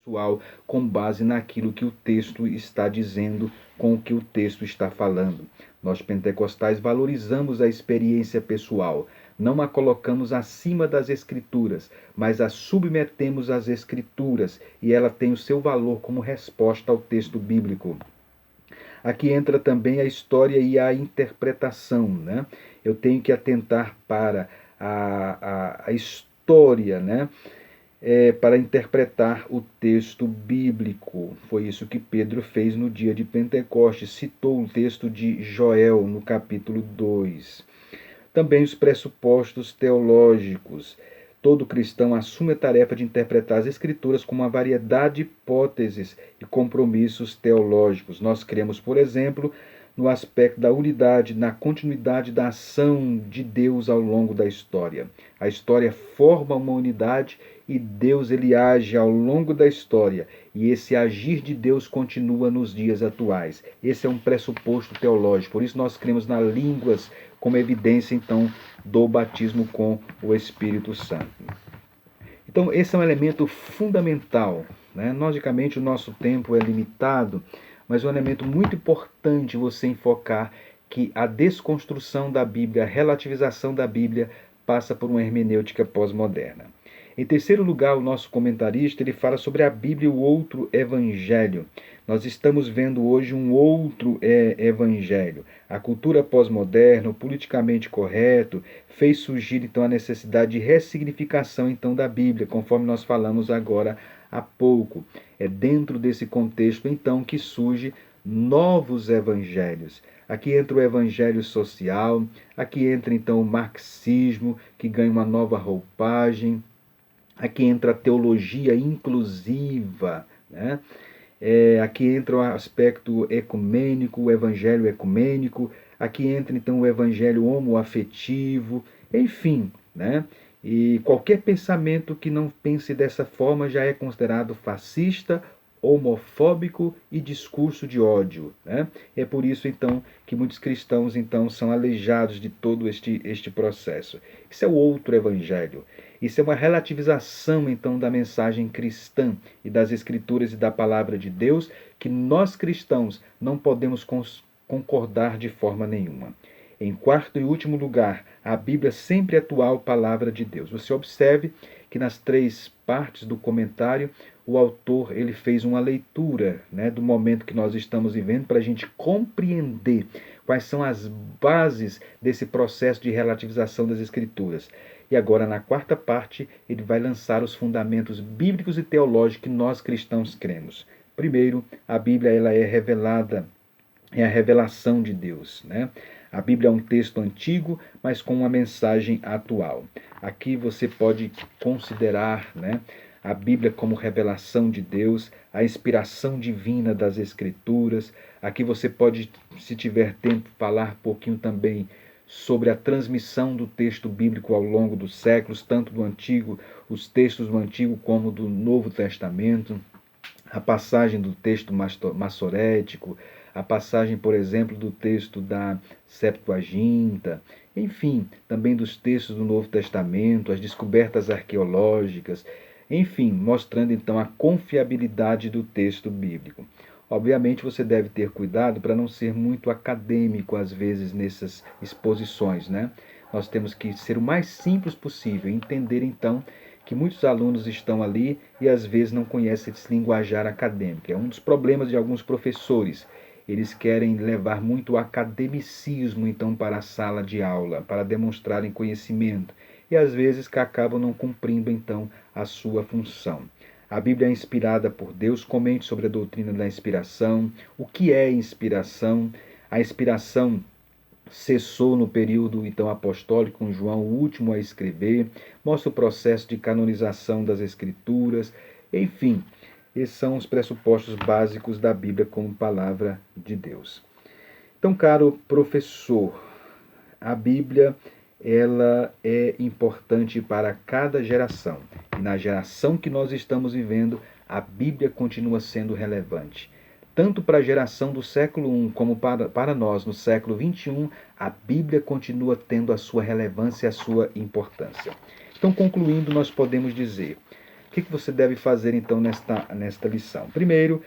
pessoal com base naquilo que o texto está dizendo, com o que o texto está falando. Nós pentecostais valorizamos a experiência pessoal, não a colocamos acima das Escrituras, mas a submetemos às Escrituras, e ela tem o seu valor como resposta ao texto bíblico. Aqui entra também a história e a interpretação, né? Eu tenho que atentar para a história, né? Para interpretar o texto bíblico. Foi isso que Pedro fez no dia de Pentecostes. Citou o texto de Joel, no capítulo 2. Também os pressupostos teológicos. Todo cristão assume a tarefa de interpretar as Escrituras com uma variedade de hipóteses e compromissos teológicos. Nós cremos, por exemplo, no aspecto da unidade, na continuidade da ação de Deus ao longo da história. A história forma uma unidade e Deus ele age ao longo da história. E esse agir de Deus continua nos dias atuais. Esse é um pressuposto teológico. Por isso nós cremos nas línguas como evidência, então, do batismo com o Espírito Santo. Então, esse é um elemento fundamental, né? Logicamente, o nosso tempo é limitado, mas é um elemento muito importante você enfocar que a desconstrução da Bíblia, a relativização da Bíblia, passa por uma hermenêutica pós-moderna. Em terceiro lugar, o nosso comentarista ele fala sobre a Bíblia e o outro evangelho. Nós estamos vendo hoje um outro evangelho. A cultura pós-moderna, o politicamente correto, fez surgir então a necessidade de ressignificação então da Bíblia, conforme nós falamos agora há pouco. É dentro desse contexto então que surge novos evangelhos. Aqui entra o evangelho social, aqui entra então o marxismo, que ganha uma nova roupagem. Aqui entra a teologia inclusiva, né? Aqui entra o aspecto ecumênico, o evangelho ecumênico. Aqui entra então o evangelho homoafetivo, enfim, né? E qualquer pensamento que não pense dessa forma já é considerado fascista, homofóbico e discurso de ódio, né? É por isso então que muitos cristãos então são aleijados de todo este processo. Isso é o outro evangelho. Isso é uma relativização então da mensagem cristã e das escrituras e da palavra de Deus que nós cristãos não podemos concordar de forma nenhuma. Em quarto e último lugar, a Bíblia sempre é a atual palavra de Deus. Você observe que nas três partes do comentário, o autor ele fez uma leitura, né, do momento que nós estamos vivendo para a gente compreender quais são as bases desse processo de relativização das Escrituras. E agora, na quarta parte, ele vai lançar os fundamentos bíblicos e teológicos que nós cristãos cremos. Primeiro, a Bíblia ela é revelada, é a revelação de Deus, né? A Bíblia é um texto antigo, mas com uma mensagem atual. Aqui você pode considerar, né, a Bíblia como revelação de Deus, a inspiração divina das Escrituras. Aqui você pode, se tiver tempo, falar um pouquinho também sobre a transmissão do texto bíblico ao longo dos séculos, tanto do Antigo, os textos do Antigo como do Novo Testamento, a passagem do texto massorético, a passagem, por exemplo, do texto da Septuaginta, enfim, também dos textos do Novo Testamento, as descobertas arqueológicas, enfim, mostrando então a confiabilidade do texto bíblico. Obviamente você deve ter cuidado para não ser muito acadêmico às vezes nessas exposições, né? Nós temos que ser o mais simples possível, entender então que muitos alunos estão ali e às vezes não conhecem esse linguajar acadêmico. É um dos problemas de alguns professores. Eles querem levar muito o academicismo então para a sala de aula, para demonstrarem conhecimento e às vezes que acabam não cumprindo então a sua função. A Bíblia é inspirada por Deus. Comente sobre a doutrina da inspiração. O que é inspiração? A inspiração cessou no período então apostólico, com João, o último a escrever. Mostra o processo de canonização das Escrituras. Enfim, esses são os pressupostos básicos da Bíblia como palavra de Deus. Então, caro professor, a Bíblia ela é importante para cada geração. E na geração que nós estamos vivendo, a Bíblia continua sendo relevante. Tanto para a geração do século I como para nós no século XXI, a Bíblia continua tendo a sua relevância e a sua importância. Então, concluindo, nós podemos dizer, O que você deve fazer então nesta lição? Primeiro,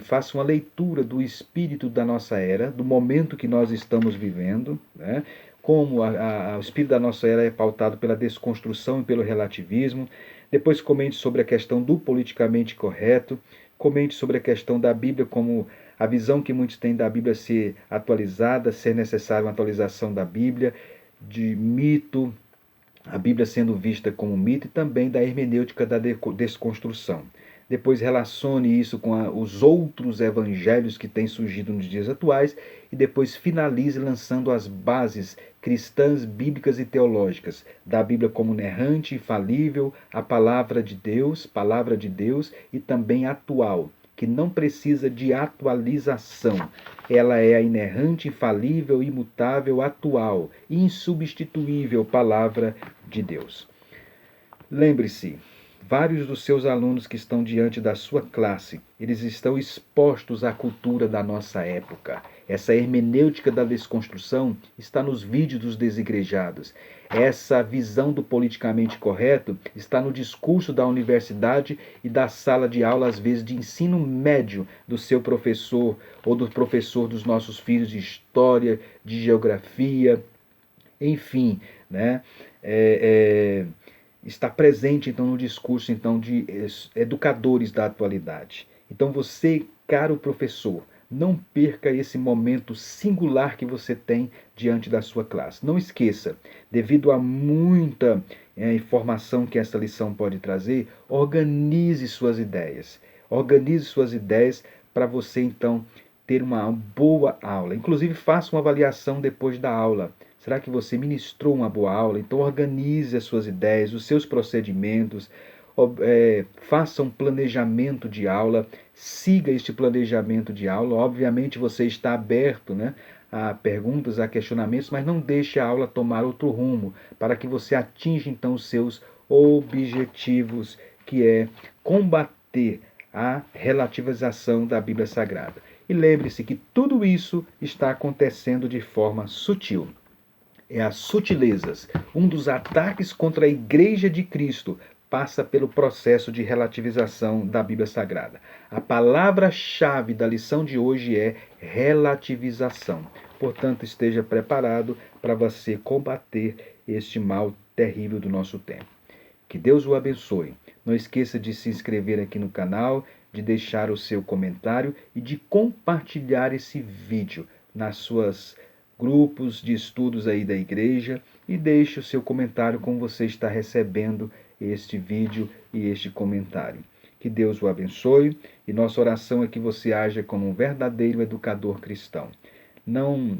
faça uma leitura do espírito da nossa era, do momento que nós estamos vivendo, né? Como o espírito da nossa era é pautado pela desconstrução e pelo relativismo. Depois comente sobre a questão do politicamente correto, comente sobre a questão da Bíblia, como a visão que muitos têm da Bíblia ser atualizada, ser necessária uma atualização da Bíblia, de mito, a Bíblia sendo vista como mito, e também da hermenêutica da desconstrução. Depois relacione isso com os outros evangelhos que têm surgido nos dias atuais e depois finalize lançando as bases cristãs, bíblicas e teológicas da Bíblia como inerrante, infalível, a palavra de Deus e também atual, que não precisa de atualização. Ela é a inerrante, infalível, imutável, atual, insubstituível palavra de Deus. Lembre-se, vários dos seus alunos que estão diante da sua classe, eles estão expostos à cultura da nossa época. Essa hermenêutica da desconstrução está nos vídeos dos desigrejados. Essa visão do politicamente correto está no discurso da universidade e da sala de aula, às vezes de ensino médio, do seu professor ou do professor dos nossos filhos de história, de geografia, enfim, né? Está presente então no discurso então de educadores da atualidade. Então você, caro professor, não perca esse momento singular que você tem diante da sua classe. Não esqueça, devido a muita informação que essa lição pode trazer, organize suas ideias. Organize suas ideias para você então ter uma boa aula. Inclusive faça uma avaliação depois da aula. Será que você ministrou uma boa aula? Então organize as suas ideias, os seus procedimentos, faça um planejamento de aula, siga este planejamento de aula. Obviamente você está aberto, né, a perguntas, a questionamentos, mas não deixe a aula tomar outro rumo, para que você atinja então os seus objetivos, que é combater a relativização da Bíblia Sagrada. E lembre-se que tudo isso está acontecendo de forma sutil. É as sutilezas. Um dos ataques contra a Igreja de Cristo passa pelo processo de relativização da Bíblia Sagrada. A palavra-chave da lição de hoje é relativização. Portanto, esteja preparado para você combater este mal terrível do nosso tempo. Que Deus o abençoe. Não esqueça de se inscrever aqui no canal, de deixar o seu comentário e de compartilhar esse vídeo nas suas grupos de estudos aí da igreja e deixe o seu comentário como você está recebendo este vídeo e este comentário. Que Deus o abençoe e nossa oração é que você haja como um verdadeiro educador cristão. Não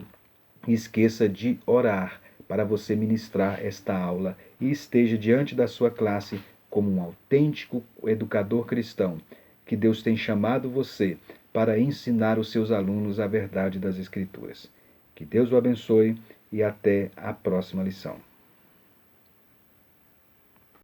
esqueça de orar para você ministrar esta aula e esteja diante da sua classe como um autêntico educador cristão, que Deus tem chamado você para ensinar os seus alunos a verdade das Escrituras. Que Deus o abençoe e até a próxima lição.